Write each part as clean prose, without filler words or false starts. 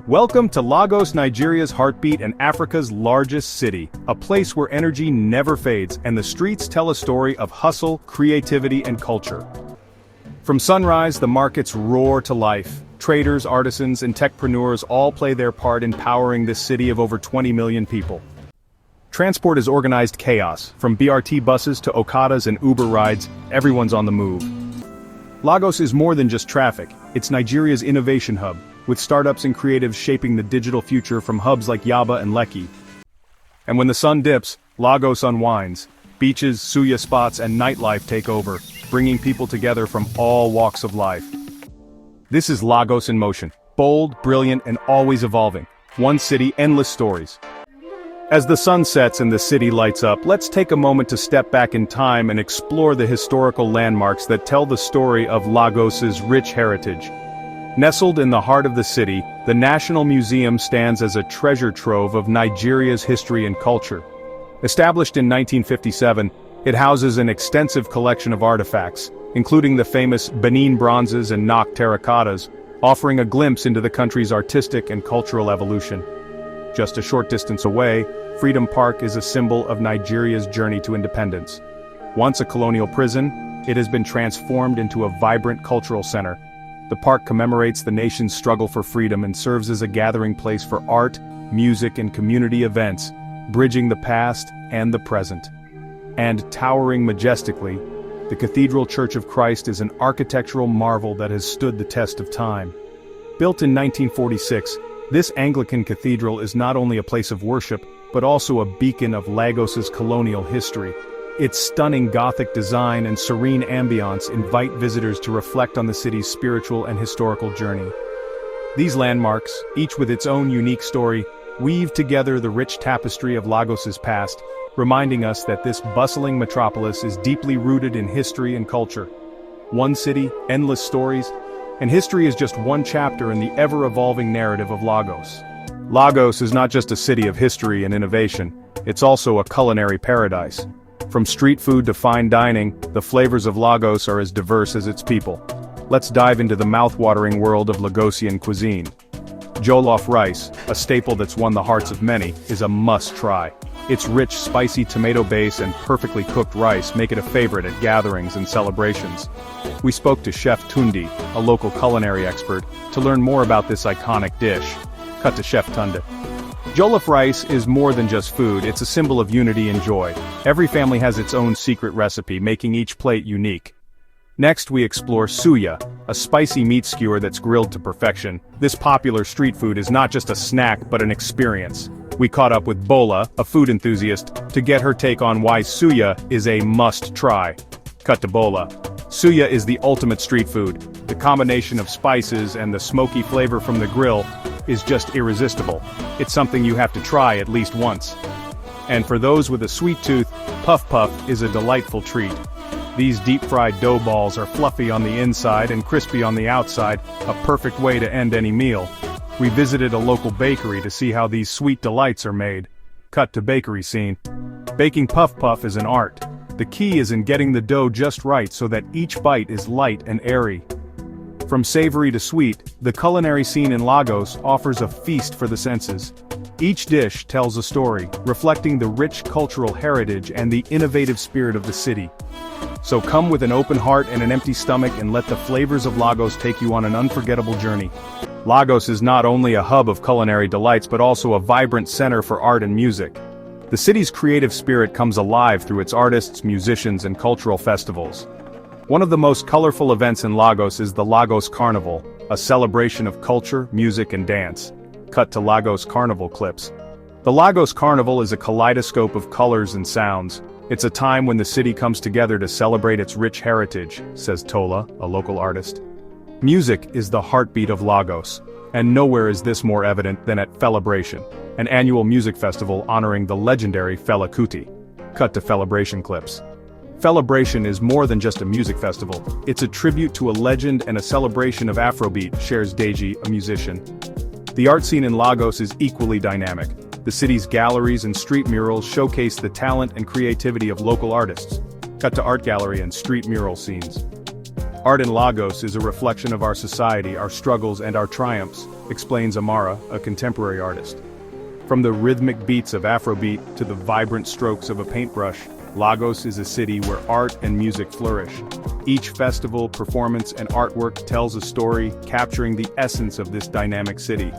Welcome to Lagos, Nigeria's heartbeat and Africa's largest city, a place where energy never fades and the streets tell a story of hustle, creativity, and culture. From sunrise, the markets roar to life. Traders, artisans, and techpreneurs all play their part in powering this city of over 20 million people. Transport is organized chaos. From BRT buses to Okadas and Uber rides, everyone's on the move. Lagos is more than just traffic, it's Nigeria's innovation hub, with startups and creatives shaping the digital future from hubs like Yaba and Lekki. And when the sun dips, Lagos unwinds. Beaches, suya spots, and nightlife take over, bringing people together from all walks of life. This is Lagos in motion, bold, brilliant, and always evolving. One city, endless stories. As the sun sets and the city lights up, let's take a moment to step back in time and explore the historical landmarks that tell the story of Lagos's rich heritage. Nestled in the heart of the city, the National Museum stands as a treasure trove of Nigeria's history and culture. Established in 1957, it houses an extensive collection of artifacts, including the famous Benin bronzes and Nok terracottas, offering a glimpse into the country's artistic and cultural evolution. Just a short distance away, Freedom Park is a symbol of Nigeria's journey to independence. Once a colonial prison, it has been transformed into a vibrant cultural center. The park commemorates the nation's struggle for freedom and serves as a gathering place for art, music, and community events, bridging the past and the present. And towering majestically, the Cathedral Church of Christ is an architectural marvel that has stood the test of time. Built in 1946, this Anglican cathedral is not only a place of worship, but also a beacon of Lagos's colonial history. Its stunning Gothic design and serene ambiance invite visitors to reflect on the city's spiritual and historical journey. These landmarks, each with its own unique story, weave together the rich tapestry of Lagos's past, reminding us that this bustling metropolis is deeply rooted in history and culture. One city, endless stories, and history is just one chapter in the ever-evolving narrative of Lagos. Lagos is not just a city of history and innovation, it's also a culinary paradise. From street food to fine dining, the flavors of Lagos are as diverse as its people. Let's dive into the mouth-watering world of Lagosian cuisine. Jollof rice, a staple that's won the hearts of many, is a must-try. Its rich, spicy tomato base and perfectly cooked rice make it a favorite at gatherings and celebrations. We spoke to Chef Tundi, a local culinary expert, to learn more about this iconic dish. Cut to Chef Tunde. Jollof rice is more than just food, it's a symbol of unity and joy. Every family has its own secret recipe, making each plate unique. Next we explore suya, a spicy meat skewer that's grilled to perfection. This popular street food is not just a snack but an experience. We caught up with Bola, a food enthusiast, to get her take on why suya is a must-try. Cut to Bola. Suya is the ultimate street food. The combination of spices and the smoky flavor from the grill is just irresistible. It's something you have to try at least once. And for those with a sweet tooth, puff puff is a delightful treat. These deep-fried dough balls are fluffy on the inside and crispy on the outside, a perfect way to end any meal. We visited a local bakery to see how these sweet delights are made. Cut to bakery scene. Baking puff puff is an art. The key is in getting the dough just right so that each bite is light and airy. From savory to sweet, the culinary scene in Lagos offers a feast for the senses. Each dish tells a story, reflecting the rich cultural heritage and the innovative spirit of the city. So come with an open heart and an empty stomach and let the flavors of Lagos take you on an unforgettable journey. Lagos is not only a hub of culinary delights but also a vibrant center for art and music. The city's creative spirit comes alive through its artists, musicians, and cultural festivals. One of the most colorful events in Lagos is the Lagos Carnival, a celebration of culture, music, and dance. Cut to Lagos Carnival clips. The Lagos Carnival is a kaleidoscope of colors and sounds. It's a time when the city comes together to celebrate its rich heritage, says Tola, a local artist. Music is the heartbeat of Lagos, and nowhere is this more evident than at Felabration, an annual music festival honoring the legendary Fela Kuti. Cut to Felabration clips. Felabration is more than just a music festival, it's a tribute to a legend and a celebration of Afrobeat, shares Deji, a musician. The art scene in Lagos is equally dynamic. The city's galleries and street murals showcase the talent and creativity of local artists. Cut to art gallery and street mural scenes. Art in Lagos is a reflection of our society, our struggles and our triumphs, explains Amara, a contemporary artist. From the rhythmic beats of Afrobeat to the vibrant strokes of a paintbrush, Lagos is a city where art and music flourish. Each festival, performance and artwork tells a story, capturing the essence of this dynamic city.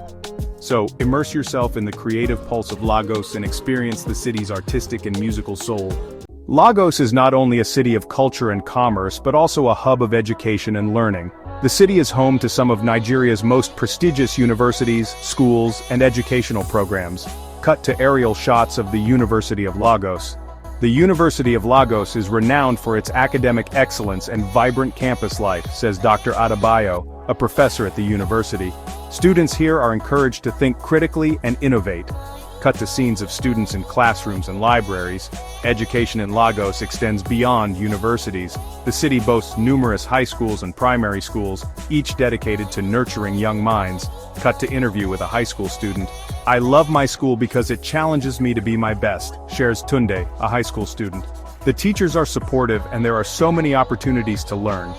So, immerse yourself in the creative pulse of Lagos and experience the city's artistic and musical soul. Lagos is not only a city of culture and commerce but also a hub of education and learning. The city is home to some of Nigeria's most prestigious universities, schools, and educational programs. Cut to aerial shots of the University of Lagos. The University of Lagos is renowned for its academic excellence and vibrant campus life, says Dr. Adebayo, a professor at the university. Students here are encouraged to think critically and innovate. Cut to scenes of students in classrooms and libraries. Education in Lagos extends beyond universities. The city boasts numerous high schools and primary schools, each dedicated to nurturing young minds. Cut to interview with a high school student. I love my school because it challenges me to be my best, shares Tunde, a high school student. The teachers are supportive and there are so many opportunities to learn.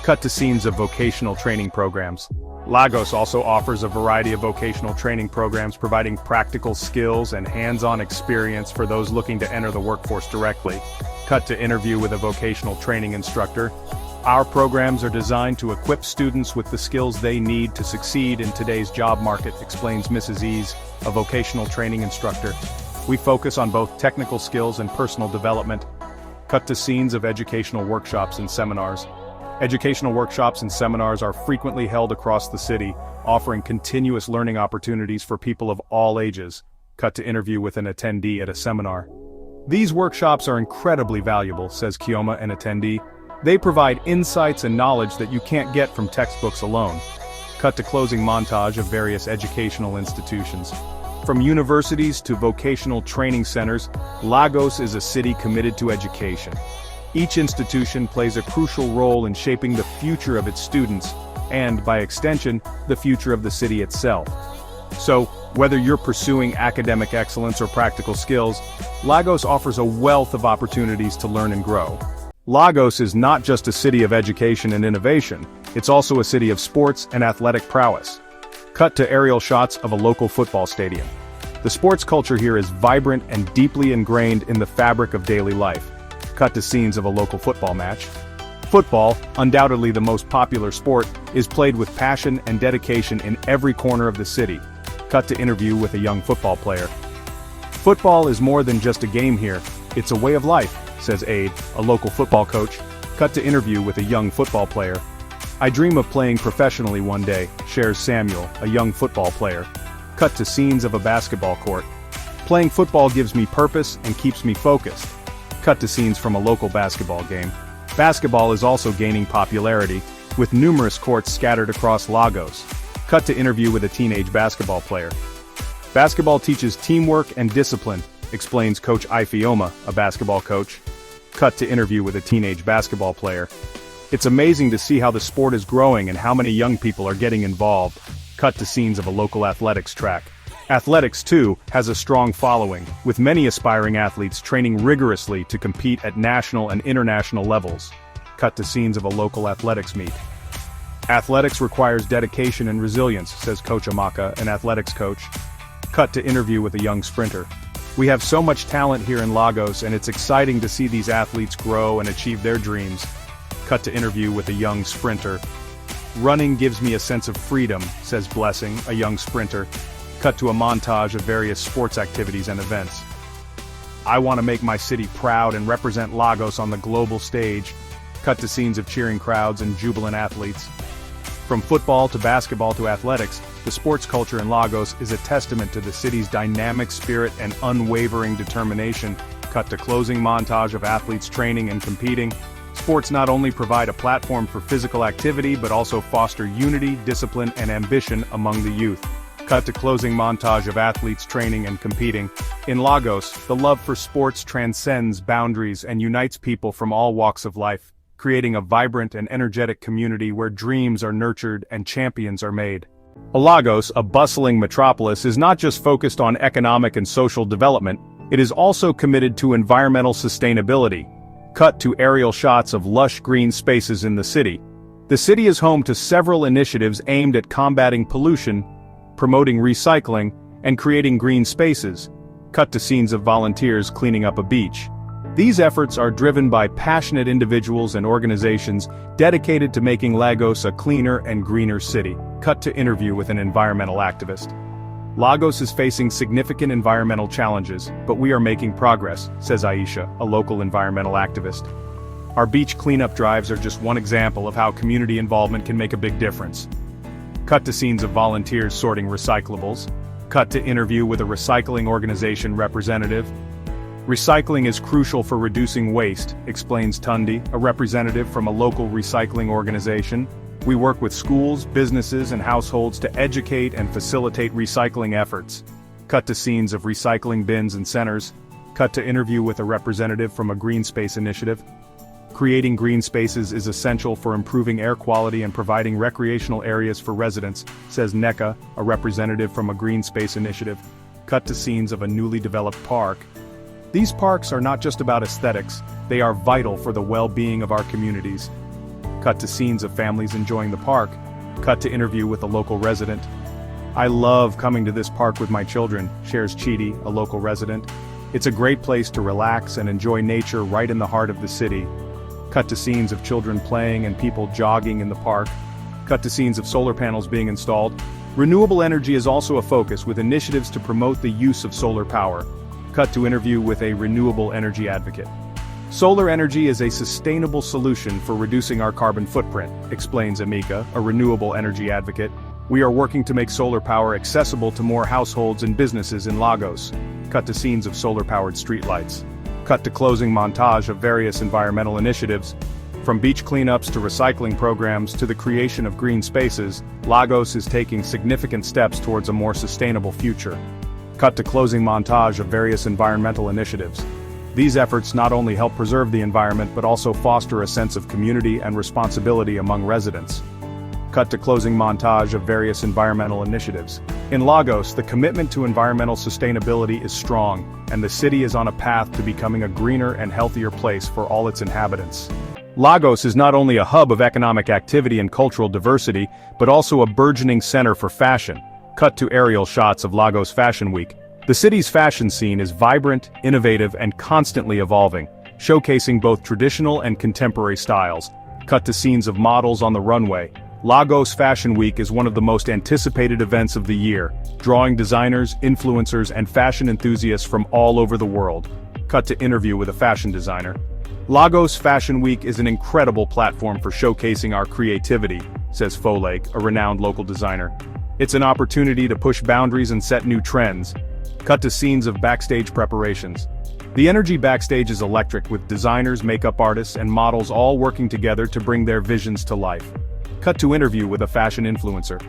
Cut to scenes of vocational training programs. Lagos also offers a variety of vocational training programs providing practical skills and hands-on experience for those looking to enter the workforce directly. Cut to interview with a vocational training instructor. Our programs are designed to equip students with the skills they need to succeed in today's job market, explains Mrs. Ease, a vocational training instructor. We focus on both technical skills and personal development. Cut to scenes of educational workshops and seminars. Educational workshops and seminars are frequently held across the city, offering continuous learning opportunities for people of all ages. Cut to interview with an attendee at a seminar. These workshops are incredibly valuable, says Kioma, an attendee. They provide insights and knowledge that you can't get from textbooks alone. Cut to closing montage of various educational institutions. From universities to vocational training centers, Lagos is a city committed to education. Each institution plays a crucial role in shaping the future of its students, and, by extension, the future of the city itself. So, whether you're pursuing academic excellence or practical skills, Lagos offers a wealth of opportunities to learn and grow. Lagos is not just a city of education and innovation, it's also a city of sports and athletic prowess. Cut to aerial shots of a local football stadium. The sports culture here is vibrant and deeply ingrained in the fabric of daily life. Cut to scenes of a local football match. Football, undoubtedly the most popular sport, is played with passion and dedication in every corner of the city. Cut to interview with a young football player. Football is more than just a game here, it's a way of life, says Aid, a local football coach. Cut to interview with a young football player. I dream of playing professionally one day, shares Samuel, a young football player. Cut to scenes of a basketball court. Playing football gives me purpose and keeps me focused. Cut to scenes from a local basketball game. Basketball is also gaining popularity, with numerous courts scattered across Lagos. Cut to interview with a teenage basketball player. Basketball teaches teamwork and discipline, explains Coach Ifeoma, a basketball coach. Cut to interview with a teenage basketball player. It's amazing to see how the sport is growing and how many young people are getting involved. Cut to scenes of a local athletics track. Athletics, too, has a strong following, with many aspiring athletes training rigorously to compete at national and international levels. Cut to scenes of a local athletics meet. Athletics requires dedication and resilience, says Coach Amaka, an athletics coach. Cut to interview with a young sprinter. We have so much talent here in Lagos and it's exciting to see these athletes grow and achieve their dreams. Cut to interview with a young sprinter. Running gives me a sense of freedom, says Blessing, a young sprinter. Cut to a montage of various sports activities and events. I want to make my city proud and represent Lagos on the global stage. Cut to scenes of cheering crowds and jubilant athletes. From football to basketball to athletics, the sports culture in Lagos is a testament to the city's dynamic spirit and unwavering determination. Cut to closing montage of athletes training and competing. Sports not only provide a platform for physical activity but also foster unity, discipline, and ambition among the youth. Cut to closing montage of athletes training and competing. In Lagos, the love for sports transcends boundaries and unites people from all walks of life, creating a vibrant and energetic community where dreams are nurtured and champions are made. Lagos, a bustling metropolis, is not just focused on economic and social development, it is also committed to environmental sustainability. Cut to aerial shots of lush green spaces in the city. The city is home to several initiatives aimed at combating pollution, promoting recycling, and creating green spaces. Cut to scenes of volunteers cleaning up a beach. These efforts are driven by passionate individuals and organizations dedicated to making Lagos a cleaner and greener city. Cut to interview with an environmental activist. Lagos is facing significant environmental challenges, but we are making progress, says Aisha, a local environmental activist. Our beach cleanup drives are just one example of how community involvement can make a big difference. Cut to scenes of volunteers sorting recyclables. Cut to interview with a recycling organization representative. Recycling is crucial for reducing waste, explains Tundi, a representative from a local recycling organization. We work with schools, businesses, and households to educate and facilitate recycling efforts. Cut to scenes of recycling bins and centers. Cut to interview with a representative from a green space initiative. Creating green spaces is essential for improving air quality and providing recreational areas for residents, says Neka, a representative from a green space initiative. Cut to scenes of a newly developed park. These parks are not just about aesthetics, they are vital for the well-being of our communities. Cut to scenes of families enjoying the park. Cut to interview with a local resident. I love coming to this park with my children, shares Chidi, a local resident. It's a great place to relax and enjoy nature right in the heart of the city. Cut to scenes of children playing and people jogging in the park. Cut to scenes of solar panels being installed. Renewable energy is also a focus with initiatives to promote the use of solar power. Cut to interview with a renewable energy advocate. Solar energy is a sustainable solution for reducing our carbon footprint, explains Amika, a renewable energy advocate. We are working to make solar power accessible to more households and businesses in Lagos. Cut to scenes of solar-powered streetlights. Cut to closing montage of various environmental initiatives. From beach cleanups to recycling programs to the creation of green spaces, Lagos is taking significant steps towards a more sustainable future. Cut to closing montage of various environmental initiatives. These efforts not only help preserve the environment but also foster a sense of community and responsibility among residents. Cut to closing montage of various environmental initiatives. In Lagos, the commitment to environmental sustainability is strong, and the city is on a path to becoming a greener and healthier place for all its inhabitants. Lagos is not only a hub of economic activity and cultural diversity, but also a burgeoning center for fashion. Cut to aerial shots of Lagos Fashion Week. The city's fashion scene is vibrant, innovative, and constantly evolving, showcasing both traditional and contemporary styles. Cut to scenes of models on the runway. Lagos Fashion Week is one of the most anticipated events of the year, drawing designers, influencers, and fashion enthusiasts from all over the world. Cut to interview with a fashion designer. Lagos Fashion Week is an incredible platform for showcasing our creativity, says Folake, a renowned local designer. It's an opportunity to push boundaries and set new trends. Cut to scenes of backstage preparations. The energy backstage is electric, with designers, makeup artists, and models all working together to bring their visions to life. Cut to interview with a fashion influencer.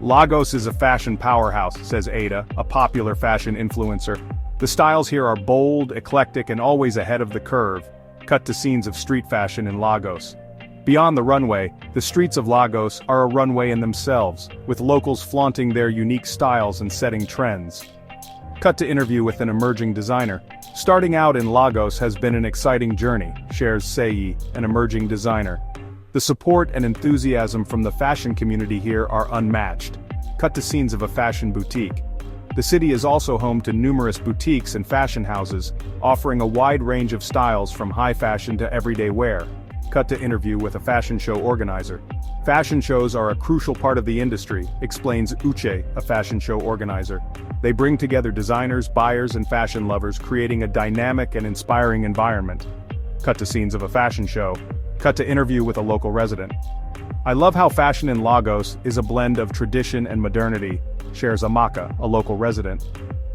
Lagos is a fashion powerhouse, says Ada, a popular fashion influencer. The styles here are bold, eclectic, and always ahead of the curve. Cut to scenes of street fashion in Lagos. Beyond the runway, the streets of Lagos are a runway in themselves, with locals flaunting their unique styles and setting trends. Cut to interview with an emerging designer. Starting out in Lagos has been an exciting journey, shares Seyi, an emerging designer. The support and enthusiasm from the fashion community here are unmatched. Cut to scenes of a fashion boutique. The city is also home to numerous boutiques and fashion houses, offering a wide range of styles from high fashion to everyday wear. Cut to interview with a fashion show organizer. Fashion shows are a crucial part of the industry, explains Uche, a fashion show organizer. They bring together designers, buyers, and fashion lovers, creating a dynamic and inspiring environment. Cut to scenes of a fashion show. Cut to interview with a local resident. I love how fashion in Lagos is a blend of tradition and modernity, shares Amaka, a local resident.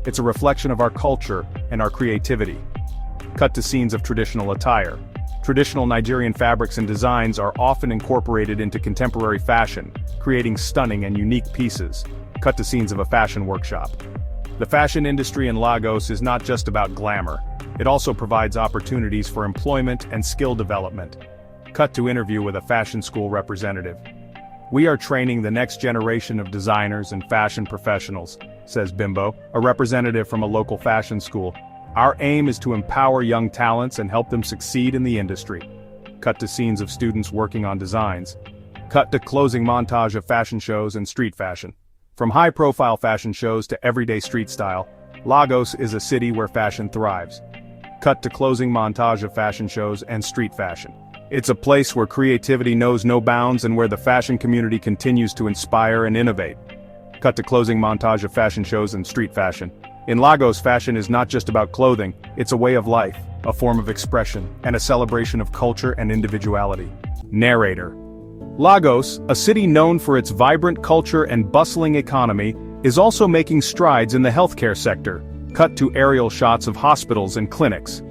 It's a reflection of our culture and our creativity. Cut to scenes of traditional attire. Traditional Nigerian fabrics and designs are often incorporated into contemporary fashion, creating stunning and unique pieces. Cut to scenes of a fashion workshop. The fashion industry in Lagos is not just about glamour. It also provides opportunities for employment and skill development. Cut to interview with a fashion school representative. We are training the next generation of designers and fashion professionals, says Bimbo, a representative from a local fashion school. Our aim is to empower young talents and help them succeed in the industry. Cut to scenes of students working on designs. Cut to closing montage of fashion shows and street fashion. From high-profile fashion shows to everyday street style, Lagos is a city where fashion thrives. Cut to closing montage of fashion shows and street fashion. It's a place where creativity knows no bounds and where the fashion community continues to inspire and innovate. Cut to closing montage of fashion shows and street fashion. In Lagos, fashion is not just about clothing, it's a way of life, a form of expression, and a celebration of culture and individuality. Narrator. Lagos, a city known for its vibrant culture and bustling economy, is also making strides in the healthcare sector. Cut to aerial shots of hospitals and clinics.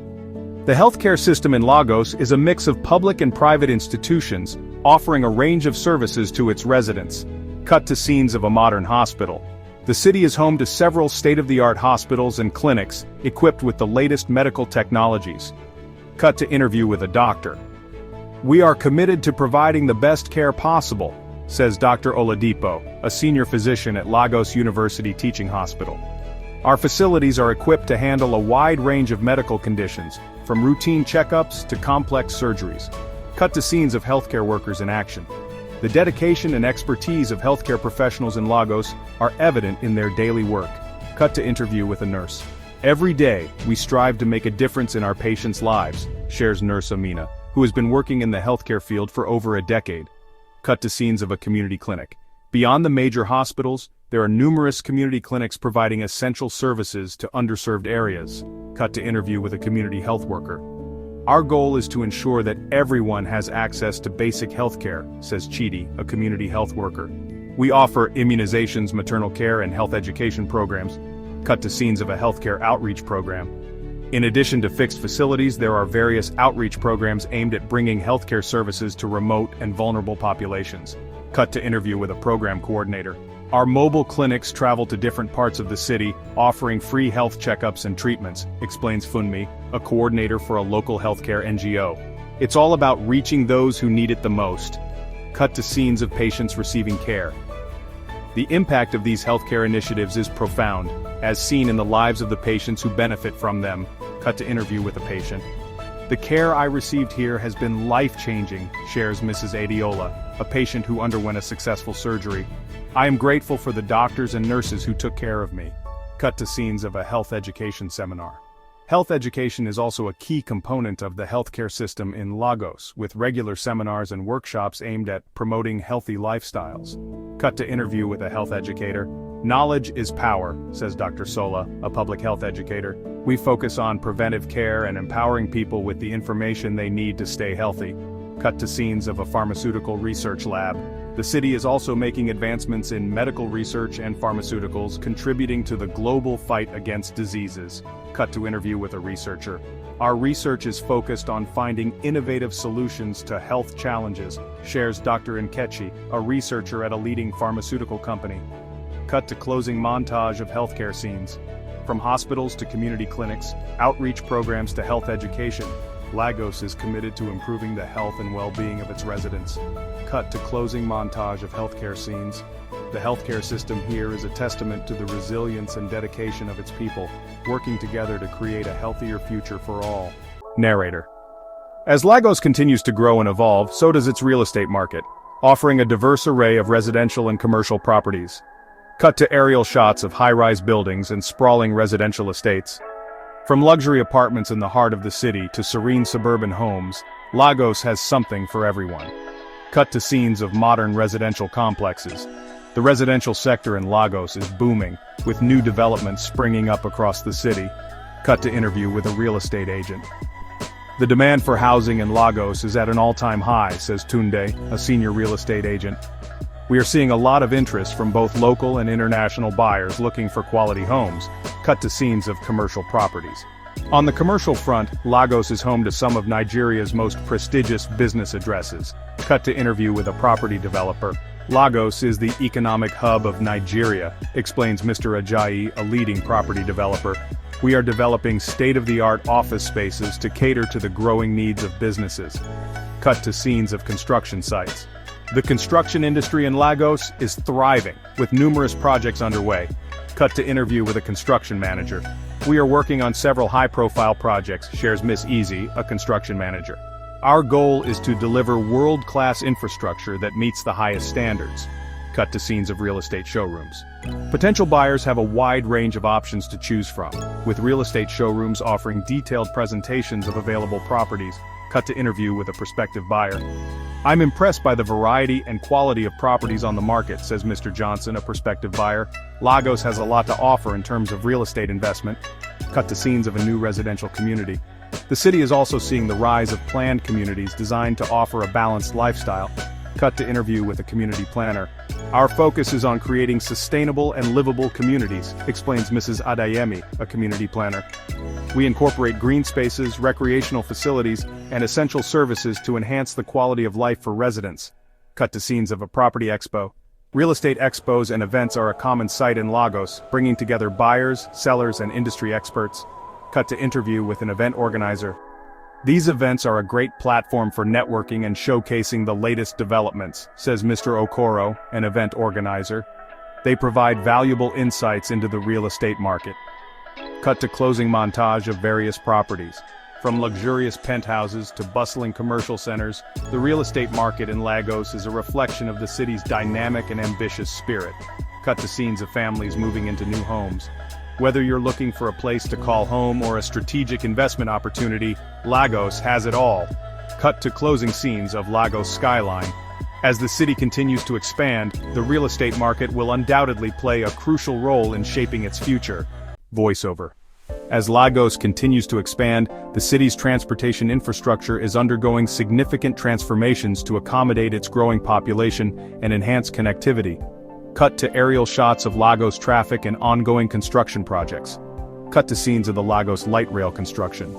The healthcare system in Lagos is a mix of public and private institutions, offering a range of services to its residents. Cut to scenes of a modern hospital. The city is home to several state-of-the-art hospitals and clinics, equipped with the latest medical technologies. Cut to interview with a doctor. "We are committed to providing the best care possible," says Dr. Oladipo, a senior physician at Lagos University Teaching Hospital. "Our facilities are equipped to handle a wide range of medical conditions, from routine checkups to complex surgeries." Cut to scenes of healthcare workers in action. The dedication and expertise of healthcare professionals in Lagos are evident in their daily work. Cut to interview with a nurse. "Every day, we strive to make a difference in our patients' lives," shares Nurse Amina, who has been working in the healthcare field for over a decade. Cut to scenes of a community clinic. Beyond the major hospitals, there are numerous community clinics providing essential services to underserved areas. Cut to interview with a community health worker. "Our goal is to ensure that everyone has access to basic health care," says Chidi, a community health worker. "We offer immunizations, maternal care, and health education programs." Cut to scenes of a healthcare outreach program. In addition to fixed facilities, there are various outreach programs aimed at bringing healthcare services to remote and vulnerable populations. Cut to interview with a program coordinator. "Our mobile clinics travel to different parts of the city, offering free health checkups and treatments," explains Funmi, a coordinator for a local healthcare NGO. "It's all about reaching those who need it the most." Cut to scenes of patients receiving care. The impact of these healthcare initiatives is profound, as seen in the lives of the patients who benefit from them. Cut to interview with a patient. "The care I received here has been life-changing," shares Mrs. Adiola, a patient who underwent a successful surgery. "I am grateful for the doctors and nurses who took care of me." Cut to scenes of a health education seminar. Health education is also a key component of the healthcare system in Lagos, with regular seminars and workshops aimed at promoting healthy lifestyles. Cut to interview with a health educator. "Knowledge is power," says Dr. Sola, a public health educator. "We focus on preventive care and empowering people with the information they need to stay healthy." Cut to scenes of a pharmaceutical research lab. The city is also making advancements in medical research and pharmaceuticals, contributing to the global fight against diseases. Cut to interview with a researcher. "Our research is focused on finding innovative solutions to health challenges," shares Dr. Nkechi, a researcher at a leading pharmaceutical company. Cut to closing montage of healthcare scenes. From hospitals to community clinics, outreach programs to health education, Lagos is committed to improving the health and well-being of its residents. Cut to closing montage of healthcare scenes. The healthcare system here is a testament to the resilience and dedication of its people, working together to create a healthier future for all. Narrator. As Lagos continues to grow and evolve, so does its real estate market, offering a diverse array of residential and commercial properties. Cut to aerial shots of high-rise buildings and sprawling residential estates. From luxury apartments in the heart of the city to serene suburban homes, Lagos has something for everyone. Cut to scenes of modern residential complexes. The residential sector in Lagos is booming, with new developments springing up across the city. Cut to interview with a real estate agent. "The demand for housing in Lagos is at an all-time high," says Tunde, a senior real estate agent. "We are seeing a lot of interest from both local and international buyers looking for quality homes." Cut to scenes of commercial properties. On the commercial front, Lagos is home to some of Nigeria's most prestigious business addresses. Cut to interview with a property developer. "Lagos is the economic hub of Nigeria," explains Mr. Ajayi, a leading property developer. "We are developing state-of-the-art office spaces to cater to the growing needs of businesses." Cut to scenes of construction sites. The construction industry in Lagos is thriving, with numerous projects underway. Cut to interview with a construction manager. "We are working on several high-profile projects," shares Miss Easy, a construction manager. Our goal is to deliver world-class infrastructure that meets the highest standards. Cut to scenes of real estate showrooms. Potential buyers have a wide range of options to choose from, with real estate showrooms offering detailed presentations of available properties. Cut to interview with a prospective buyer. I'm impressed by the variety and quality of properties on the market, says Mr. Johnson, a prospective buyer. Lagos has a lot to offer in terms of real estate investment. Cut to scenes of a new residential community. The city is also seeing the rise of planned communities designed to offer a balanced lifestyle. Cut to interview with a community planner. Our focus is on creating sustainable and livable communities, explains Mrs. Adeyemi, a community planner. We incorporate green spaces, recreational facilities, and essential services to enhance the quality of life for residents. Cut to scenes of a property expo. Real estate expos and events are a common sight in Lagos, bringing together buyers, sellers, and industry experts. Cut to interview with an event organizer. These events are a great platform for networking and showcasing the latest developments, says Mr. Okoro, an event organizer. They provide valuable insights into the real estate market. Cut to closing montage of various properties. From luxurious penthouses to bustling commercial centers, the real estate market in Lagos is a reflection of the city's dynamic and ambitious spirit. Cut to scenes of families moving into new homes. Whether you're looking for a place to call home or a strategic investment opportunity, Lagos has it all. Cut to closing scenes of Lagos skyline. As the city continues to expand, the real estate market will undoubtedly play a crucial role in shaping its future. Voiceover. As Lagos continues to expand, the city's transportation infrastructure is undergoing significant transformations to accommodate its growing population and enhance connectivity. Cut to aerial shots of Lagos traffic and ongoing construction projects. Cut to scenes of the Lagos Light Rail construction.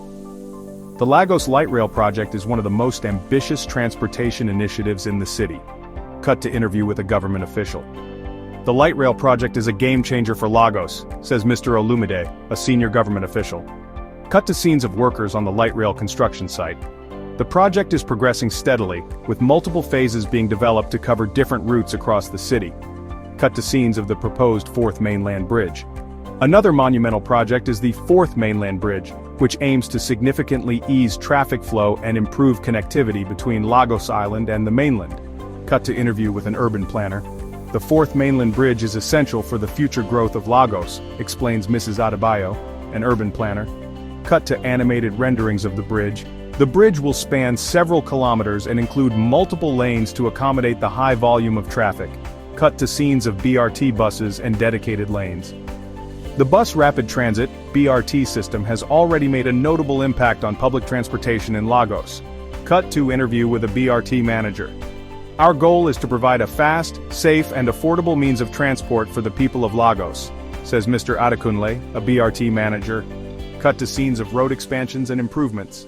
The Lagos Light Rail project is one of the most ambitious transportation initiatives in the city. Cut to interview with a government official. The light rail project is a game-changer for Lagos, says Mr. Olumide, a senior government official. Cut to scenes of workers on the light rail construction site. The project is progressing steadily, with multiple phases being developed to cover different routes across the city. Cut to scenes of the proposed 4th Mainland Bridge. Another monumental project is the 4th Mainland Bridge, which aims to significantly ease traffic flow and improve connectivity between Lagos Island and the mainland. Cut to interview with an urban planner. The 4th Mainland Bridge is essential for the future growth of Lagos, explains Mrs. Adebayo, an urban planner. Cut to animated renderings of the bridge. The bridge will span several kilometers and include multiple lanes to accommodate the high volume of traffic. Cut to scenes of BRT buses and dedicated lanes. The Bus Rapid Transit (BRT) system has already made a notable impact on public transportation in Lagos. Cut to interview with a BRT manager. Our goal is to provide a fast, safe, and affordable means of transport for the people of Lagos, says Mr. Adekunle, a BRT manager. Cut to scenes of road expansions and improvements.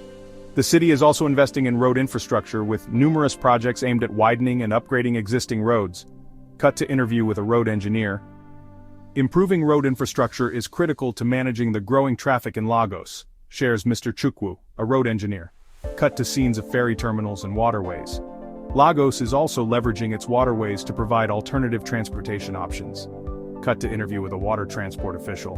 The city is also investing in road infrastructure with numerous projects aimed at widening and upgrading existing roads. Cut to interview with a road engineer. Improving road infrastructure is critical to managing the growing traffic in Lagos, shares Mr. Chukwu, a road engineer. Cut to scenes of ferry terminals and waterways. Lagos is also leveraging its waterways to provide alternative transportation options. Cut to interview with a water transport official.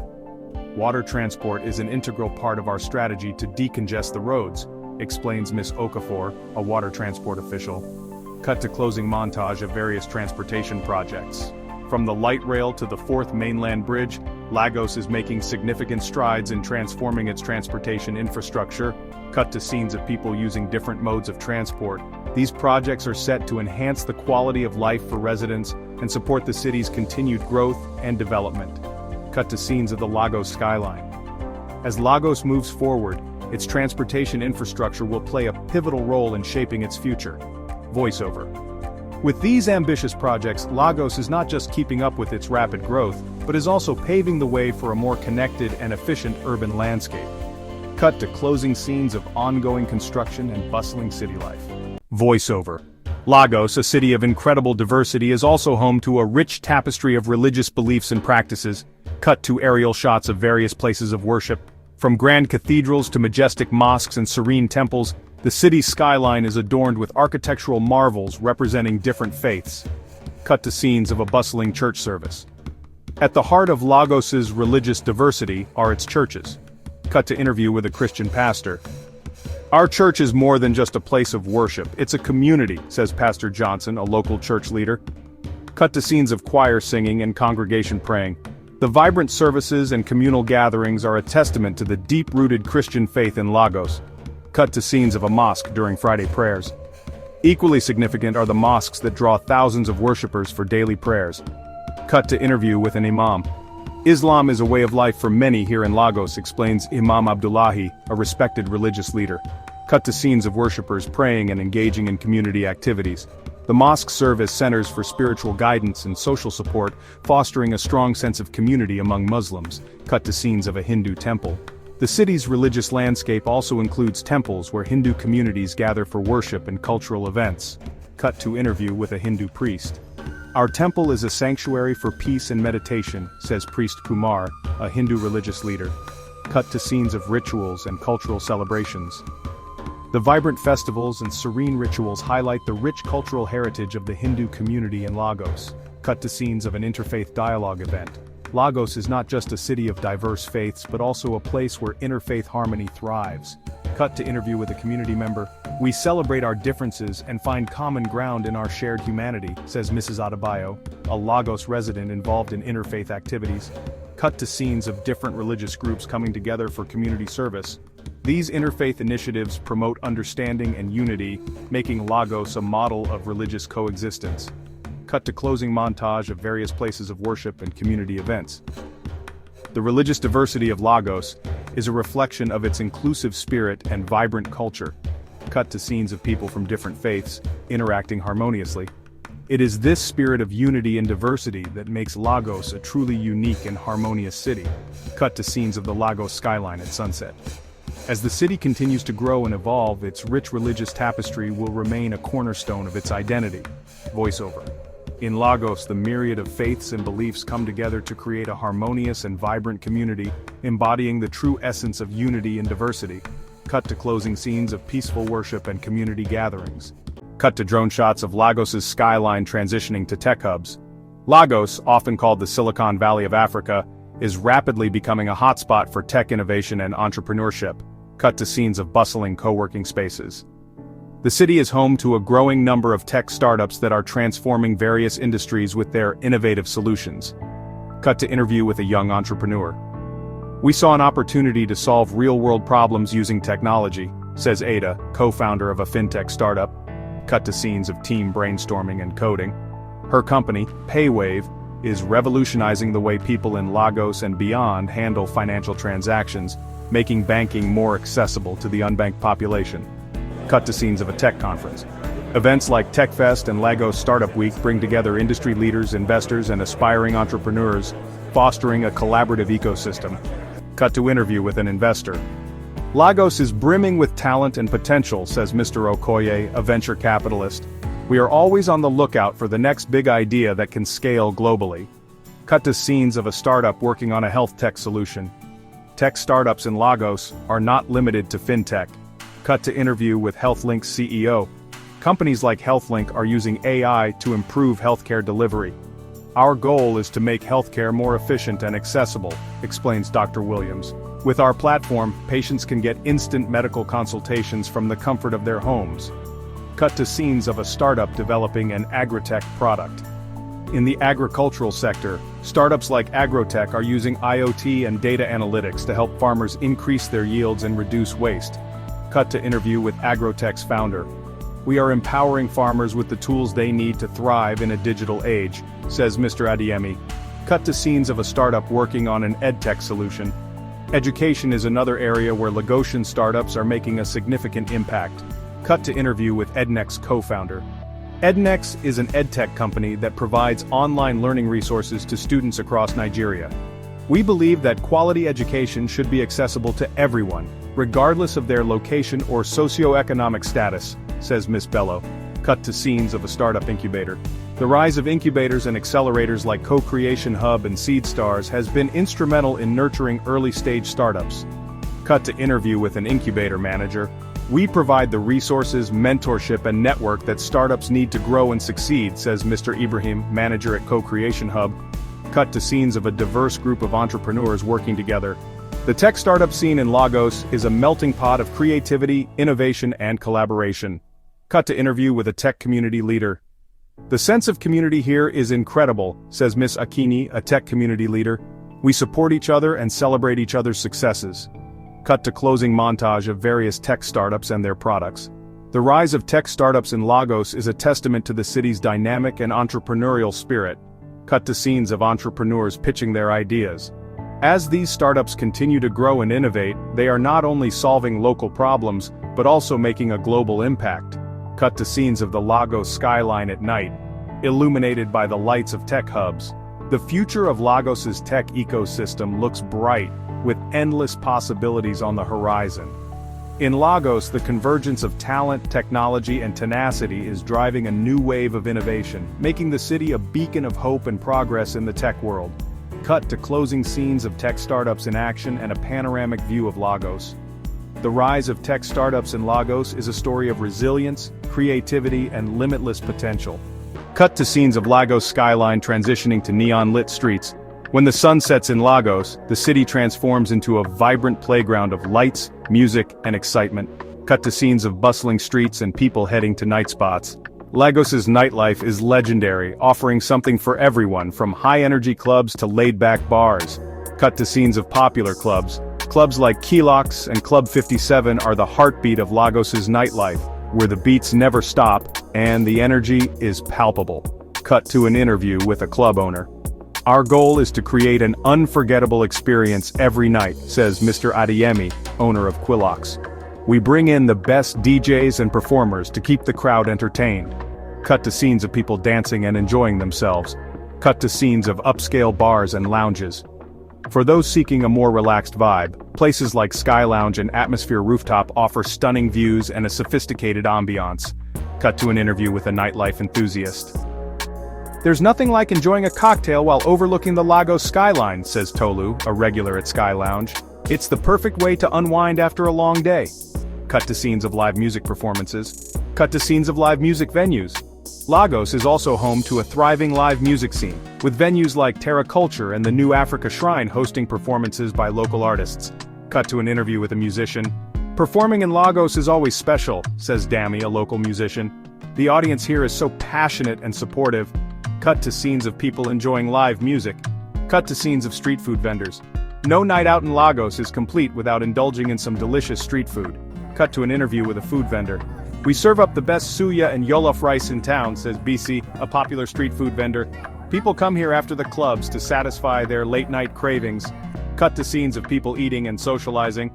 Water transport is an integral part of our strategy to decongest the roads, explains Ms. Okafor, a water transport official. Cut to closing montage of various transportation projects. From the light rail to the 4th Mainland Bridge, Lagos is making significant strides in transforming its transportation infrastructure. Cut to scenes of people using different modes of transport. These projects are set to enhance the quality of life for residents and support the city's continued growth and development. Cut to scenes of the Lagos skyline. As Lagos moves forward, its transportation infrastructure will play a pivotal role in shaping its future. Voiceover. With these ambitious projects, Lagos is not just keeping up with its rapid growth, but is also paving the way for a more connected and efficient urban landscape. Cut to closing scenes of ongoing construction and bustling city life. Voiceover. Lagos, a city of incredible diversity, is also home to a rich tapestry of religious beliefs and practices. Cut to aerial shots of various places of worship. From grand cathedrals to majestic mosques and serene temples, the city's skyline is adorned with architectural marvels representing different faiths. Cut to scenes of a bustling church service. At the heart of Lagos's religious diversity are its churches. Cut to interview with a Christian pastor. Our church is more than just a place of worship, it's a community, says Pastor Johnson, a local church leader. Cut to scenes of choir singing and congregation praying. The vibrant services and communal gatherings are a testament to the deep-rooted Christian faith in Lagos. Cut to scenes of a mosque during Friday prayers. Equally significant are the mosques that draw thousands of worshippers for daily prayers. Cut to interview with an imam. Islam is a way of life for many here in Lagos, explains Imam Abdullahi, a respected religious leader. Cut to scenes of worshippers praying and engaging in community activities. The mosques serve as centers for spiritual guidance and social support, fostering a strong sense of community among Muslims. Cut to scenes of a Hindu temple. The city's religious landscape also includes temples where Hindu communities gather for worship and cultural events. Cut to interview with a Hindu priest. Our temple is a sanctuary for peace and meditation, says Priest Kumar, a Hindu religious leader. Cut to scenes of rituals and cultural celebrations. The vibrant festivals and serene rituals highlight the rich cultural heritage of the Hindu community in Lagos. Cut to scenes of an interfaith dialogue event. Lagos is not just a city of diverse faiths but also a place where interfaith harmony thrives. Cut to interview with a community member. We celebrate our differences and find common ground in our shared humanity, says Mrs. Adebayo, a Lagos resident involved in interfaith activities. Cut to scenes of different religious groups coming together for community service. These interfaith initiatives promote understanding and unity, making Lagos a model of religious coexistence. Cut to closing montage of various places of worship and community events. The religious diversity of Lagos is a reflection of its inclusive spirit and vibrant culture. Cut to scenes of people from different faiths, interacting harmoniously. It is this spirit of unity and diversity that makes Lagos a truly unique and harmonious city. Cut to scenes of the Lagos skyline at sunset. As the city continues to grow and evolve, its rich religious tapestry will remain a cornerstone of its identity. Voiceover. In Lagos, the myriad of faiths and beliefs come together to create a harmonious and vibrant community, embodying the true essence of unity and diversity. Cut to closing scenes of peaceful worship and community gatherings. Cut to drone shots of Lagos's skyline transitioning to tech hubs. Lagos, often called the Silicon Valley of Africa, is rapidly becoming a hotspot for tech innovation and entrepreneurship. Cut to scenes of bustling co-working spaces. The city is home to a growing number of tech startups that are transforming various industries with their innovative solutions. Cut to interview with a young entrepreneur. We saw an opportunity to solve real-world problems using technology, says Ada, co-founder of a fintech startup. Cut to scenes of team brainstorming and coding. Her company, Paywave, is revolutionizing the way people in Lagos and beyond handle financial transactions, making banking more accessible to the unbanked population. Cut to scenes of a tech conference. Events like TechFest and Lagos Startup Week bring together industry leaders, investors, and aspiring entrepreneurs, fostering a collaborative ecosystem. Cut to interview with an investor. Lagos is brimming with talent and potential, says Mr. Okoye, a venture capitalist. We are always on the lookout for the next big idea that can scale globally. Cut to scenes of a startup working on a health tech solution. Tech startups in Lagos are not limited to fintech. Cut to interview with HealthLink's CEO. Companies like HealthLink are using AI to improve healthcare delivery. Our goal is to make healthcare more efficient and accessible, explains Dr. Williams. With our platform, patients can get instant medical consultations from the comfort of their homes. Cut to scenes of a startup developing an agritech product. In the agricultural sector, startups like Agrotech are using IoT and data analytics to help farmers increase their yields and reduce waste. Cut to interview with Agrotech's founder. We are empowering farmers with the tools they need to thrive in a digital age, says Mr. Adiemi. Cut to scenes of a startup working on an edtech solution. Education is another area where Lagosian startups are making a significant impact. Cut to interview with Ednex co-founder. Ednex is an edtech company that provides online learning resources to students across Nigeria. We believe that quality education should be accessible to everyone, regardless of their location or socioeconomic status, says Ms. Bello. Cut to scenes of a startup incubator. The rise of incubators and accelerators like Co-Creation Hub and SeedStars has been instrumental in nurturing early-stage startups. Cut to interview with an incubator manager. We provide the resources, mentorship, and network that startups need to grow and succeed, says Mr. Ibrahim, manager at Co-Creation Hub. Cut to scenes of a diverse group of entrepreneurs working together. The tech startup scene in Lagos is a melting pot of creativity, innovation, and collaboration. Cut to interview with a tech community leader. The sense of community here is incredible, says Miss Akini, a tech community leader. We support each other and celebrate each other's successes. Cut to closing montage of various tech startups and their products. The rise of tech startups in Lagos is a testament to the city's dynamic and entrepreneurial spirit. Cut to scenes of entrepreneurs pitching their ideas. As these startups continue to grow and innovate, they are not only solving local problems, but also making a global impact. Cut to scenes of the Lagos skyline at night, illuminated by the lights of tech hubs. The future of Lagos's tech ecosystem looks bright, with endless possibilities on the horizon. In Lagos, the convergence of talent, technology, and tenacity is driving a new wave of innovation, making the city a beacon of hope and progress in the tech world. Cut to closing scenes of tech startups in action and a panoramic view of Lagos. The rise of tech startups in Lagos is a story of resilience, creativity, and limitless potential. Cut to scenes of Lagos skyline transitioning to neon-lit streets. When the sun sets in Lagos, the city transforms into a vibrant playground of lights, music, and excitement. Cut to scenes of bustling streets and people heading to night spots. Lagos's nightlife is legendary, offering something for everyone from high-energy clubs to laid-back bars. Cut to scenes of popular clubs. Clubs like Kilox and Club 57 are the heartbeat of Lagos's nightlife, where the beats never stop, and the energy is palpable. Cut to an interview with a club owner. Our goal is to create an unforgettable experience every night, says Mr. Adeyemi, owner of Quilox. We bring in the best DJs and performers to keep the crowd entertained. Cut to scenes of people dancing and enjoying themselves. Cut to scenes of upscale bars and lounges. For those seeking a more relaxed vibe, places like Sky Lounge and Atmosphere Rooftop offer stunning views and a sophisticated ambiance. Cut to an interview with a nightlife enthusiast. There's nothing like enjoying a cocktail while overlooking the Lagos skyline, says Tolu, a regular at Sky Lounge. It's the perfect way to unwind after a long day. Cut to scenes of live music performances. Cut to scenes of live music venues. Lagos is also home to a thriving live music scene, with venues like Terra Culture and the New Africa Shrine hosting performances by local artists. Cut to an interview with a musician. Performing in Lagos is always special, says Dami, a local musician. The audience here is so passionate and supportive. Cut to scenes of people enjoying live music. Cut to scenes of street food vendors. No night out in Lagos is complete without indulging in some delicious street food. Cut to an interview with a food vendor. We serve up the best suya and jollof rice in town, says BC, a popular street food vendor. People come here after the clubs to satisfy their late-night cravings. Cut to scenes of people eating and socializing.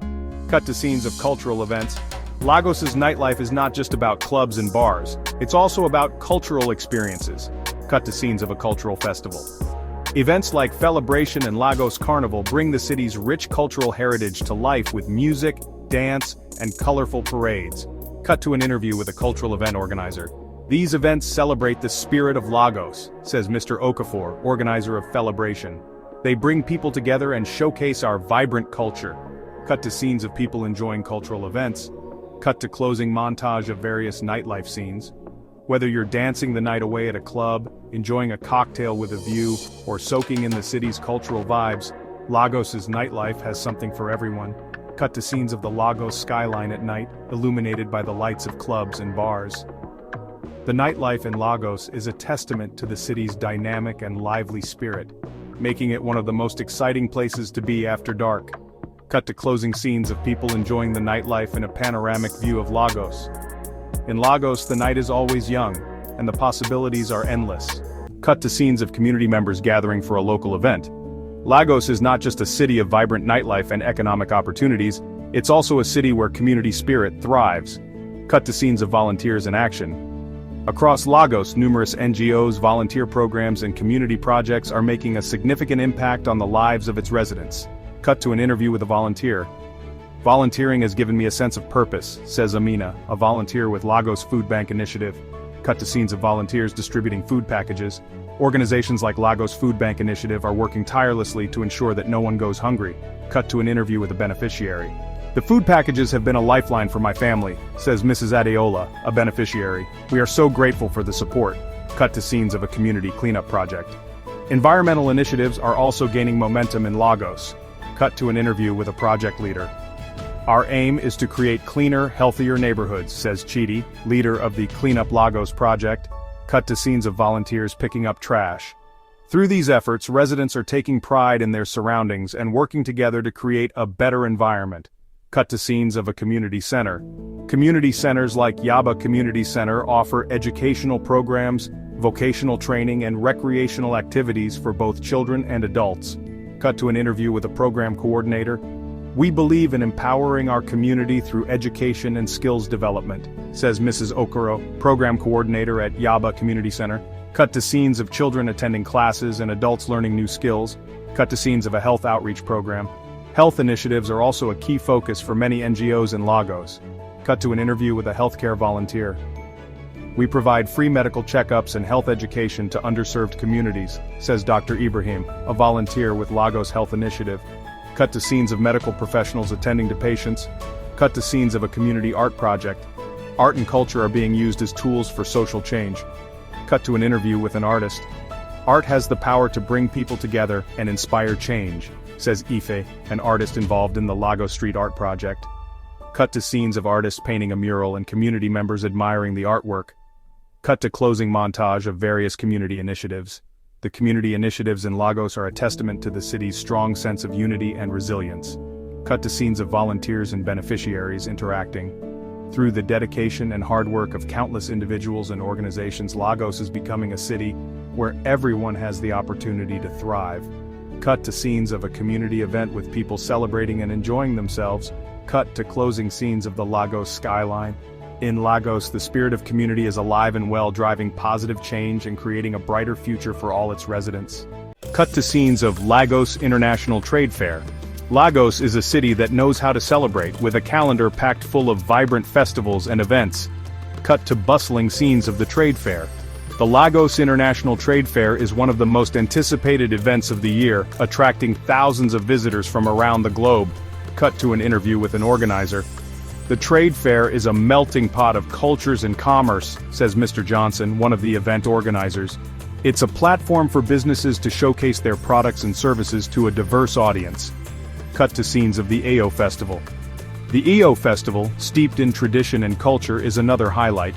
Cut to scenes of cultural events. Lagos's nightlife is not just about clubs and bars. It's also about cultural experiences. Cut to scenes of a cultural festival. Events like Felibration and Lagos Carnival bring the city's rich cultural heritage to life with music, dance, and colorful parades. Cut to an interview with a cultural event organizer. These events celebrate the spirit of Lagos, says Mr. Okafor, organizer of Felibration. They bring people together and showcase our vibrant culture. Cut to scenes of people enjoying cultural events. Cut to closing montage of various nightlife scenes. Whether you're dancing the night away at a club, enjoying a cocktail with a view, or soaking in the city's cultural vibes, Lagos's nightlife has something for everyone. Cut to scenes of the Lagos skyline at night, illuminated by the lights of clubs and bars. The nightlife in Lagos is a testament to the city's dynamic and lively spirit, making it one of the most exciting places to be after dark. Cut to closing scenes of people enjoying the nightlife in a panoramic view of Lagos. In Lagos, the night is always young, and the possibilities are endless. Cut to scenes of community members gathering for a local event. Lagos is not just a city of vibrant nightlife and economic opportunities, it's also a city where community spirit thrives. Cut to scenes of volunteers in action. Across Lagos, numerous NGOs, volunteer programs, and community projects are making a significant impact on the lives of its residents. Cut to an interview with a volunteer. Volunteering has given me a sense of purpose, says Amina, a volunteer with Lagos Food Bank Initiative. Cut to scenes of volunteers distributing food packages. Organizations like Lagos Food Bank Initiative are working tirelessly to ensure that no one goes hungry. Cut to an interview with a beneficiary. The food packages have been a lifeline for my family, says Mrs. Adeola, a beneficiary. We are so grateful for the support. Cut to scenes of a community cleanup project. Environmental initiatives are also gaining momentum in Lagos. Cut to an interview with a project leader. Our aim is to create cleaner, healthier neighborhoods, says Chidi, leader of the Clean Up Lagos project. Cut to scenes of volunteers picking up trash. Through these efforts, residents are taking pride in their surroundings and working together to create a better environment. Cut to scenes of a community center. Community centers like Yaba Community Center offer educational programs, vocational training and recreational activities for both children and adults. Cut to an interview with a program coordinator. We believe in empowering our community through education and skills development, says Mrs. Okoro, program coordinator at Yaba Community Center. Cut to scenes of children attending classes and adults learning new skills. Cut to scenes of a health outreach program. Health initiatives are also a key focus for many NGOs in Lagos. Cut to an interview with a healthcare volunteer. We provide free medical checkups and health education to underserved communities, says Dr. Ibrahim, a volunteer with Lagos Health Initiative. Cut to scenes of medical professionals attending to patients. Cut to scenes of a community art project. Art and culture are being used as tools for social change. Cut to an interview with an artist. Art has the power to bring people together and inspire change, says Ife, an artist involved in the Lagos Street Art Project. Cut to scenes of artists painting a mural and community members admiring the artwork. Cut to closing montage of various community initiatives. The community initiatives in Lagos are a testament to the city's strong sense of unity and resilience. Cut to scenes of volunteers and beneficiaries interacting. Through the dedication and hard work of countless individuals and organizations, Lagos is becoming a city where everyone has the opportunity to thrive. Cut to scenes of a community event with people celebrating and enjoying themselves. Cut to closing scenes of the Lagos skyline. In Lagos, the spirit of community is alive and well, driving positive change and creating a brighter future for all its residents. Cut to scenes of Lagos International Trade Fair. Lagos is a city that knows how to celebrate, with a calendar packed full of vibrant festivals and events. Cut to bustling scenes of the trade fair. The Lagos International Trade Fair is one of the most anticipated events of the year, attracting thousands of visitors from around the globe. Cut to an interview with an organizer. The trade fair is a melting pot of cultures and commerce, says Mr. Johnson, one of the event organizers. It's a platform for businesses to showcase their products and services to a diverse audience. Cut to scenes of the Ayo Festival. The Ayo Festival, steeped in tradition and culture, is another highlight.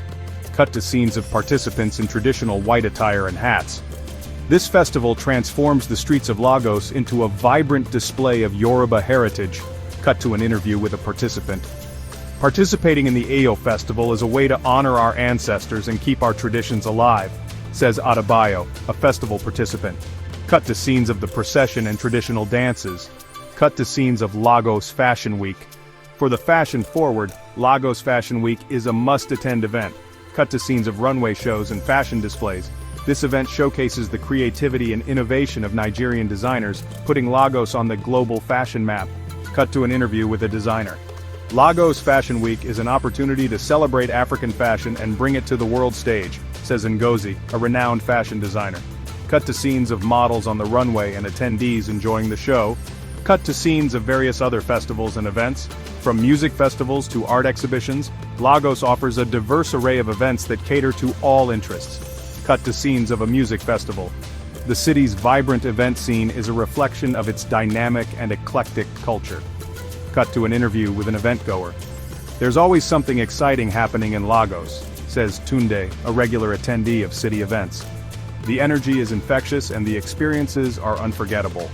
Cut to scenes of participants in traditional white attire and hats. This festival transforms the streets of Lagos into a vibrant display of Yoruba heritage. Cut to an interview with a participant. Participating in the Ayo Festival is a way to honor our ancestors and keep our traditions alive, says Adebayo, a festival participant. Cut to scenes of the procession and traditional dances. Cut to scenes of Lagos Fashion Week. For the fashion forward, Lagos Fashion Week is a must-attend event. Cut to scenes of runway shows and fashion displays. This event showcases the creativity and innovation of Nigerian designers, putting Lagos on the global fashion map. Cut to an interview with a designer. Lagos Fashion Week is an opportunity to celebrate African fashion and bring it to the world stage, says Ngozi, a renowned fashion designer. Cut to scenes of models on the runway and attendees enjoying the show. Cut to scenes of various other festivals and events. From music festivals to art exhibitions, Lagos offers a diverse array of events that cater to all interests. Cut to scenes of a music festival. The city's vibrant event scene is a reflection of its dynamic and eclectic culture. Cut to an interview with an event goer. There's always something exciting happening in Lagos, says Tunde, a regular attendee of city events. The energy is infectious and the experiences are unforgettable.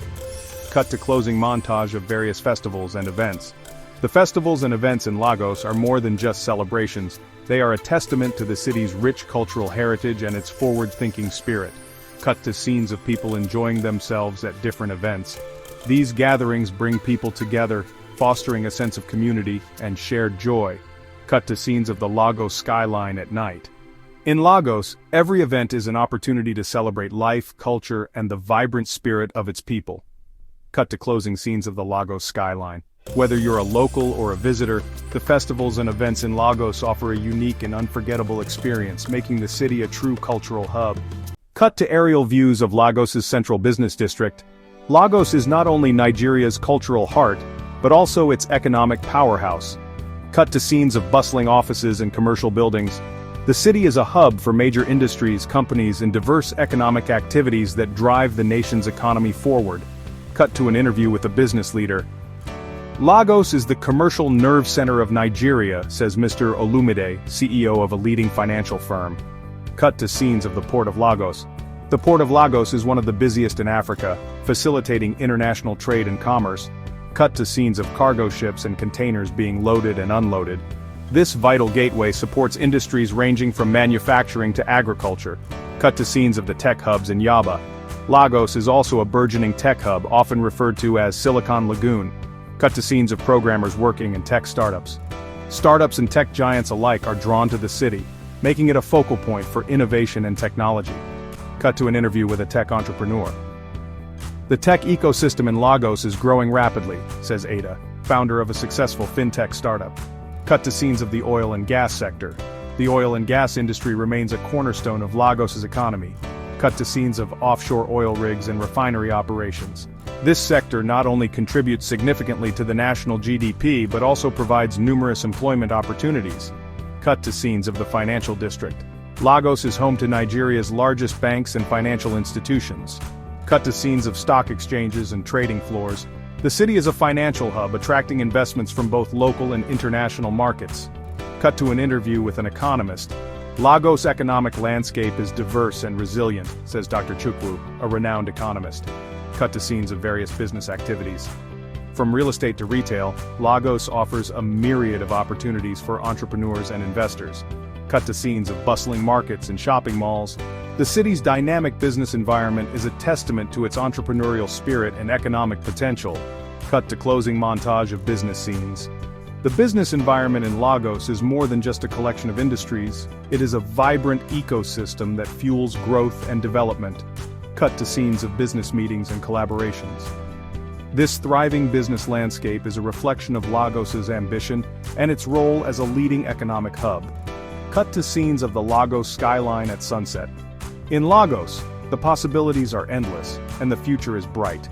Cut to closing montage of various festivals and events. The festivals and events in Lagos are more than just celebrations. They are a testament to the city's rich cultural heritage and its forward-thinking spirit. Cut to scenes of people enjoying themselves at different events. These gatherings bring people together, fostering a sense of community and shared joy. Cut to scenes of the Lagos skyline at night. In Lagos, every event is an opportunity to celebrate life, culture, and the vibrant spirit of its people. Cut to closing scenes of the Lagos skyline. Whether you're a local or a visitor, the festivals and events in Lagos offer a unique and unforgettable experience, making the city a true cultural hub. Cut to aerial views of Lagos's central business district. Lagos is not only Nigeria's cultural heart, but also its economic powerhouse. Cut to scenes of bustling offices and commercial buildings. The city is a hub for major industries, companies, and diverse economic activities that drive the nation's economy forward. Cut to an interview with a business leader. Lagos is the commercial nerve center of Nigeria, says Mr. Olumide, CEO of a leading financial firm. Cut to scenes of the Port of Lagos. The Port of Lagos is one of the busiest in Africa, facilitating international trade and commerce. Cut to scenes of cargo ships and containers being loaded and unloaded. This vital gateway supports industries ranging from manufacturing to agriculture. Cut to scenes of the tech hubs in Yaba. Lagos is also a burgeoning tech hub, often referred to as Silicon Lagoon. Cut to scenes of programmers working in tech startups. Startups and tech giants alike are drawn to the city, making it a focal point for innovation and technology. Cut to an interview with a tech entrepreneur. The tech ecosystem in Lagos is growing rapidly, says Ada, founder of a successful fintech startup. Cut to scenes of the oil and gas sector. The oil and gas industry remains a cornerstone of Lagos's economy. Cut to scenes of offshore oil rigs and refinery operations. This sector not only contributes significantly to the national GDP but also provides numerous employment opportunities. Cut to scenes of the financial district. Lagos is home to Nigeria's largest banks and financial institutions. Cut to scenes of stock exchanges and trading floors. The city is a financial hub attracting investments from both local and international markets. Cut to an interview with an economist. Lagos' economic landscape is diverse and resilient, says Dr. Chukwu, a renowned economist. Cut to scenes of various business activities. From real estate to retail, Lagos offers a myriad of opportunities for entrepreneurs and investors. Cut to scenes of bustling markets and shopping malls. The city's dynamic business environment is a testament to its entrepreneurial spirit and economic potential. Cut to closing montage of business scenes. The business environment in Lagos is more than just a collection of industries, it is a vibrant ecosystem that fuels growth and development. Cut to scenes of business meetings and collaborations. This thriving business landscape is a reflection of Lagos's ambition and its role as a leading economic hub. Cut to scenes of the Lagos skyline at sunset. In Lagos, the possibilities are endless, and the future is bright.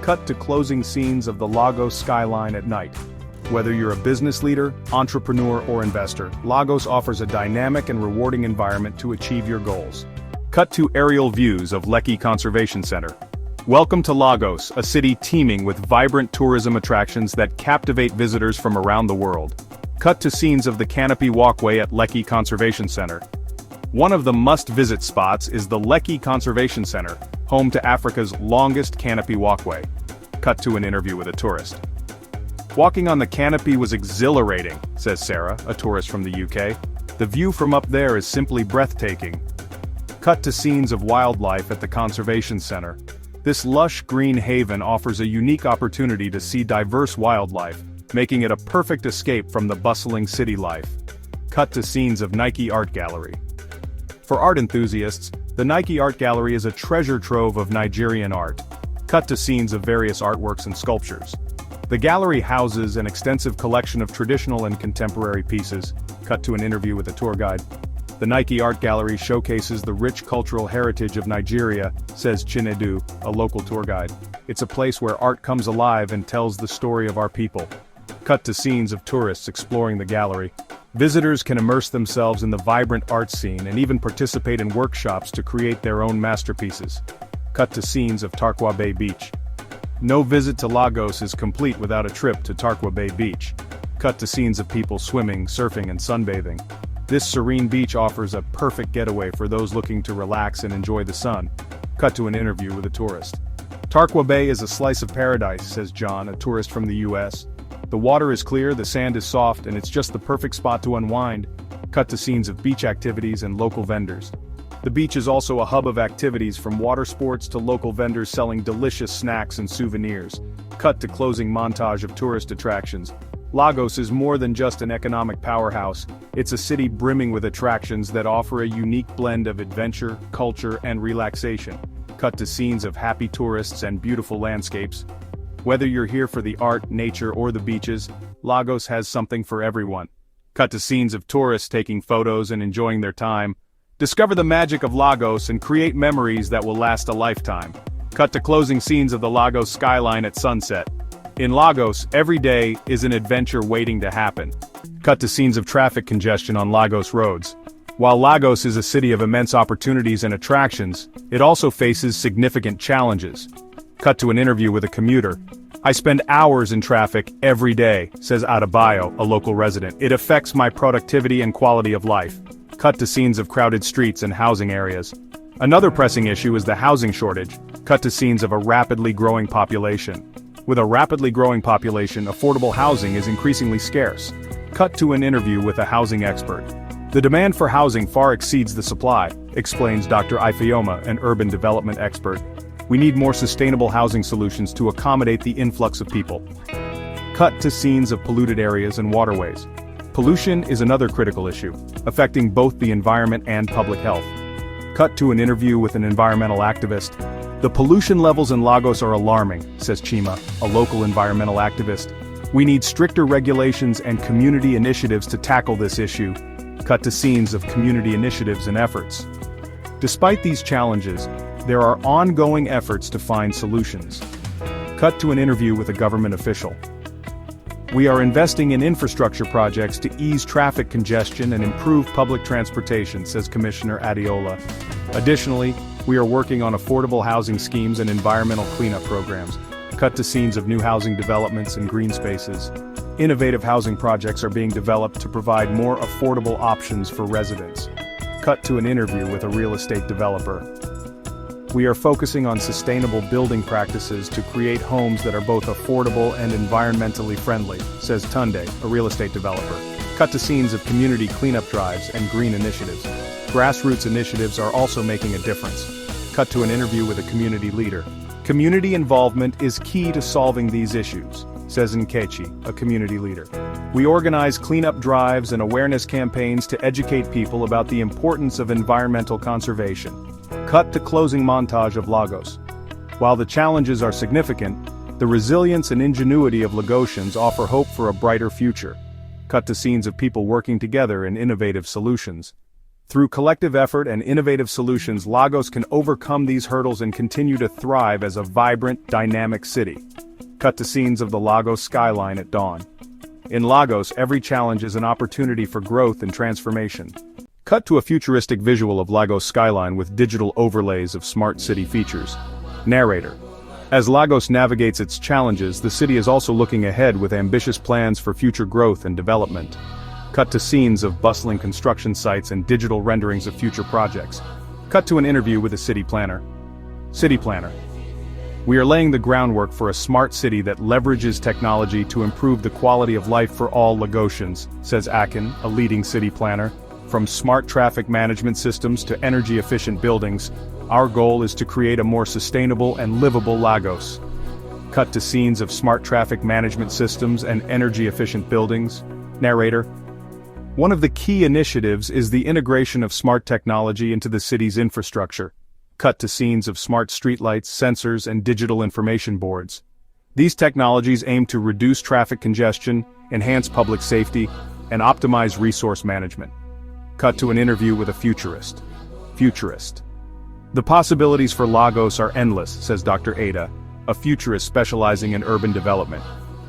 Cut to closing scenes of the Lagos skyline at night. Whether you're a business leader, entrepreneur, or investor, Lagos offers a dynamic and rewarding environment to achieve your goals. Cut to aerial views of Lekki Conservation Center. Welcome to Lagos, a city teeming with vibrant tourism attractions that captivate visitors from around the world. Cut to scenes of the Canopy Walkway at Lekki Conservation Center. One of the must-visit spots is the Lekki Conservation Center, home to Africa's longest canopy walkway. Cut to an interview with a tourist. Walking on the canopy was exhilarating, says Sarah, a tourist from the UK. The view from up there is simply breathtaking. Cut to scenes of wildlife at the Conservation Center. This lush green haven offers a unique opportunity to see diverse wildlife, making it a perfect escape from the bustling city life. Cut to scenes of Nike Art Gallery. For art enthusiasts, the Nike Art Gallery is a treasure trove of Nigerian art. Cut to scenes of various artworks and sculptures. The gallery houses an extensive collection of traditional and contemporary pieces. Cut to an interview with a tour guide. The Nike Art Gallery showcases the rich cultural heritage of Nigeria, says Chinedu, a local tour guide. It's a place where art comes alive and tells the story of our people. Cut to scenes of tourists exploring the gallery. Visitors can immerse themselves in the vibrant art scene and even participate in workshops to create their own masterpieces. Cut to scenes of Tarkwa Bay Beach. No visit to Lagos is complete without a trip to Tarkwa Bay Beach. Cut to scenes of people swimming, surfing, and sunbathing. This serene beach offers a perfect getaway for those looking to relax and enjoy the sun. Cut to an interview with a tourist. Tarkwa Bay is a slice of paradise, says John, a tourist from the US. The water is clear, the sand is soft, and it's just the perfect spot to unwind. Cut to scenes of beach activities and local vendors. The beach is also a hub of activities from water sports to local vendors selling delicious snacks and souvenirs. Cut to closing montage of tourist attractions. Lagos is more than just an economic powerhouse, it's a city brimming with attractions that offer a unique blend of adventure, culture, and relaxation. Cut to scenes of happy tourists and beautiful landscapes. Whether you're here for the art, nature, or the beaches, Lagos has something for everyone. Cut to scenes of tourists taking photos and enjoying their time. Discover the magic of Lagos and create memories that will last a lifetime. Cut to closing scenes of the Lagos skyline at sunset. In Lagos, every day is an adventure waiting to happen. Cut to scenes of traffic congestion on Lagos roads. While Lagos is a city of immense opportunities and attractions, it also faces significant challenges. Cut to an interview with a commuter. I spend hours in traffic every day, says Adebayo, a local resident. It affects my productivity and quality of life. Cut to scenes of crowded streets and housing areas. Another pressing issue is the housing shortage. Cut to scenes of a rapidly growing population. With a rapidly growing population, affordable housing is increasingly scarce. Cut to an interview with a housing expert. The demand for housing far exceeds the supply, explains Dr. Ifeoma, an urban development expert. We need more sustainable housing solutions to accommodate the influx of people. Cut to scenes of polluted areas and waterways. Pollution is another critical issue, affecting both the environment and public health. Cut to an interview with an environmental activist. The pollution levels in Lagos are alarming, says Chima, a local environmental activist. We need stricter regulations and community initiatives to tackle this issue. Cut to scenes of community initiatives and efforts. Despite these challenges, there are ongoing efforts to find solutions. Cut to an interview with a government official. We are investing in infrastructure projects to ease traffic congestion and improve public transportation, says Commissioner Adeola. Additionally, we are working on affordable housing schemes and environmental cleanup programs. Cut to scenes of new housing developments and green spaces. Innovative housing projects are being developed to provide more affordable options for residents. Cut to an interview with a real estate developer. We are focusing on sustainable building practices to create homes that are both affordable and environmentally friendly, says Tunde, a real estate developer. Cut to scenes of community cleanup drives and green initiatives. Grassroots initiatives are also making a difference. Cut to an interview with a community leader. Community involvement is key to solving these issues, says Nkechi, a community leader. We organize cleanup drives and awareness campaigns to educate people about the importance of environmental conservation. Cut to closing montage of Lagos. While the challenges are significant, the resilience and ingenuity of Lagosians offer hope for a brighter future. Cut to scenes of people working together in innovative solutions. Through collective effort and innovative solutions, Lagos can overcome these hurdles and continue to thrive as a vibrant, dynamic city. Cut to scenes of the Lagos skyline at dawn. In Lagos, every challenge is an opportunity for growth and transformation. Cut to a futuristic visual of Lagos skyline with digital overlays of smart city features. Narrator. As Lagos navigates its challenges, the city is also looking ahead with ambitious plans for future growth and development. Cut to scenes of bustling construction sites and digital renderings of future projects. Cut to an interview with a city planner. City planner. We are laying the groundwork for a smart city that leverages technology to improve the quality of life for all Lagosians, says Akin, a leading city planner. From smart traffic management systems to energy-efficient buildings, our goal is to create a more sustainable and livable Lagos. Cut to scenes of smart traffic management systems and energy-efficient buildings. Narrator. One of the key initiatives is the integration of smart technology into the city's infrastructure. Cut to scenes of smart streetlights, sensors, and digital information boards. These technologies aim to reduce traffic congestion, enhance public safety, and optimize resource management. Cut to an interview with a futurist. Futurist. The possibilities for Lagos are endless, says Dr. Ada, a futurist specializing in urban development.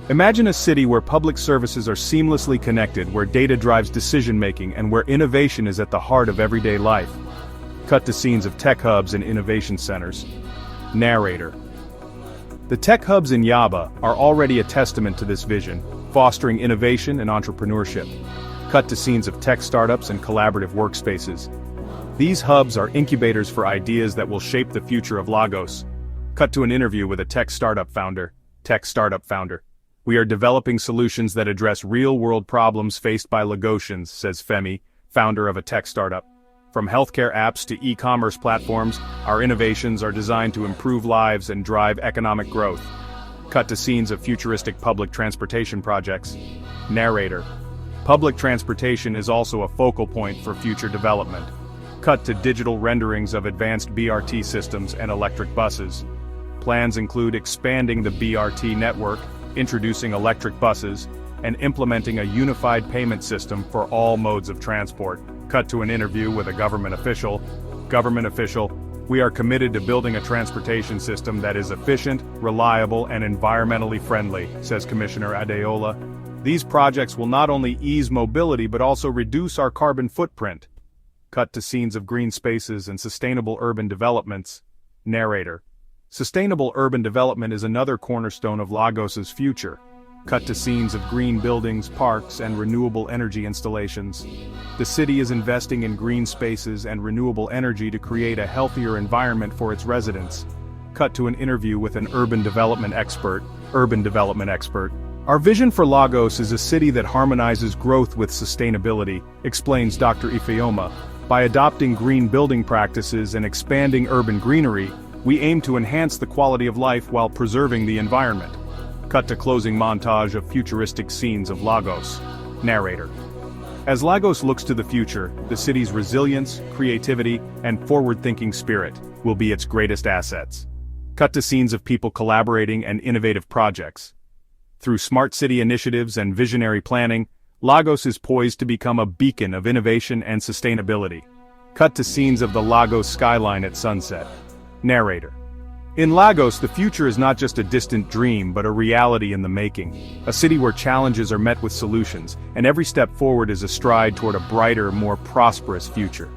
Imagine a city where public services are seamlessly connected, where data drives decision-making, and where innovation is at the heart of everyday life. Cut to scenes of tech hubs and innovation centers. Narrator. The tech hubs in Yaba are already a testament to this vision, fostering innovation and entrepreneurship. Cut to scenes of tech startups and collaborative workspaces. These hubs are incubators for ideas that will shape the future of Lagos. Cut to an interview with a tech startup founder. Tech startup founder. We are developing solutions that address real-world problems faced by Lagosians, says Femi, founder of a tech startup. From healthcare apps to e-commerce platforms, our innovations are designed to improve lives and drive economic growth. Cut to scenes of futuristic public transportation projects. Narrator. Public transportation is also a focal point for future development. Cut to digital renderings of advanced BRT systems and electric buses. Plans include expanding the BRT network, introducing electric buses, and implementing a unified payment system for all modes of transport. Cut to an interview with a government official. Government official, we are committed to building a transportation system that is efficient, reliable, and environmentally friendly, says Commissioner Adeola. These projects will not only ease mobility but also reduce our carbon footprint. Cut to scenes of green spaces and sustainable urban developments. Narrator. Sustainable urban development is another cornerstone of Lagos's future. Cut to scenes of green buildings, parks, and renewable energy installations. The city is investing in green spaces and renewable energy to create a healthier environment for its residents. Cut to an interview with an urban development expert. Our vision for Lagos is a city that harmonizes growth with sustainability, explains Dr. Ifeoma. By adopting green building practices and expanding urban greenery, we aim to enhance the quality of life while preserving the environment. Cut to closing montage of futuristic scenes of Lagos. Narrator. As Lagos looks to the future, the city's resilience, creativity, and forward-thinking spirit will be its greatest assets. Cut to scenes of people collaborating and innovative projects. Through smart city initiatives and visionary planning, Lagos is poised to become a beacon of innovation and sustainability. Cut to scenes of the Lagos skyline at sunset. Narrator. In Lagos, the future is not just a distant dream but a reality in the making. A city where challenges are met with solutions, and every step forward is a stride toward a brighter, more prosperous future.